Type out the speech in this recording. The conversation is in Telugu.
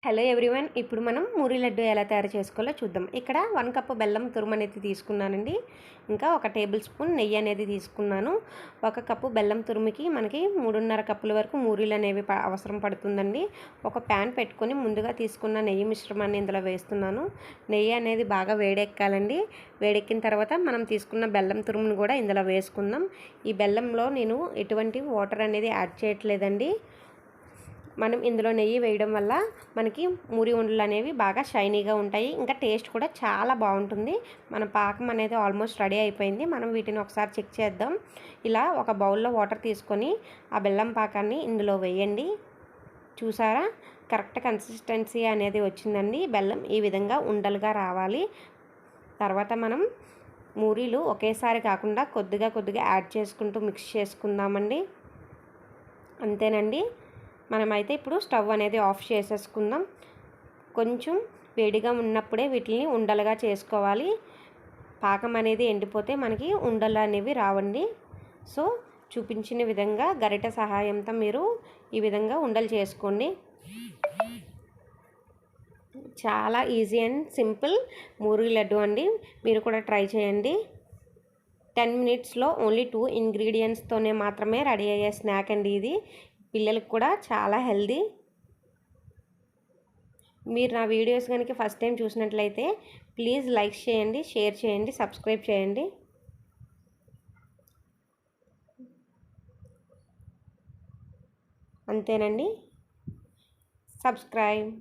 హలో ఎవ్రీవన్, ఇప్పుడు మనం మూరి లడ్డు ఎలా తయారు చేసుకోవాలో చూద్దాం. ఇక్కడ 1 కప్పు బెల్లం తురుము అనేది తీసుకున్నానండి. ఇంకా 1 టేబుల్ స్పూన్ నెయ్యి అనేది తీసుకున్నాను. 1 కప్పు బెల్లం తురుముకి మనకి 3.5 కప్పుల వరకు మూరీలు అనేవి అవసరం పడుతుందండి. ఒక ప్యాన్ పెట్టుకొని ముందుగా తీసుకున్న నెయ్యి మిశ్రమాన్ని ఇందులో వేస్తున్నాను. నెయ్యి అనేది బాగా వేడెక్కాలండి. వేడెక్కిన తర్వాత మనం తీసుకున్న బెల్లం తురుమును కూడా ఇందులో వేసుకుందాం. ఈ బెల్లంలో నేను ఎటువంటి వాటర్ అనేది యాడ్ చేయట్లేదండి. మనం ఇందులో నెయ్యి వేయడం వల్ల మనకి మూరి ఉండలు అనేవి బాగా షైనీగా ఉంటాయి. ఇంకా టేస్ట్ కూడా చాలా బాగుంటుంది. మన పాకం అనేది ఆల్మోస్ట్ రెడీ అయిపోయింది. మనం వీటిని ఒకసారి చెక్ చేద్దాం. ఇలా ఒక బౌల్లో వాటర్ తీసుకొని ఆ బెల్లం పాకాన్ని ఇందులో వేయండి. చూసారా, కరెక్ట్ కన్సిస్టెన్సీ అనేది వచ్చిందండి. బెల్లం ఈ విధంగా ఉండలుగా రావాలి. తర్వాత మనం మూరీలు ఒకేసారి కాకుండా కొద్దిగా కొద్దిగా యాడ్ చేసుకుంటూ మిక్స్ చేసుకుందామండి. అంతేనండి. మనమైతే ఇప్పుడు స్టవ్ అనేది ఆఫ్ చేసేసుకుందాం. కొంచెం వేడిగా ఉన్నప్పుడే వీటిని ఉండలుగా చేసుకోవాలి. పాకం అనేది ఎండిపోతే మనకి ఉండలు అనేవి రావండి. సో చూపించిన విధంగా గరిటె సహాయంతో మీరు ఈ విధంగా ఉండలు చేసుకోండి. చాలా ఈజీ అండ్ సింపుల్ మూరి లడ్డు అండి. మీరు కూడా ట్రై చేయండి. 10 మినిట్స్లో ఓన్లీ 2 ఇంగ్రీడియంట్స్తోనే మాత్రమే రెడీ అయ్యే స్నాక్ అండి ఇది. పిల్లలకు కూడా చాలా హెల్దీ. మీరు నా వీడియోస్ కనుక ఫస్ట్ టైం చూసినట్లయితే ప్లీజ్ లైక్ చేయండి, షేర్ చేయండి, సబ్స్క్రైబ్ చేయండి. అంతేనండి. సబ్స్క్రైబ్.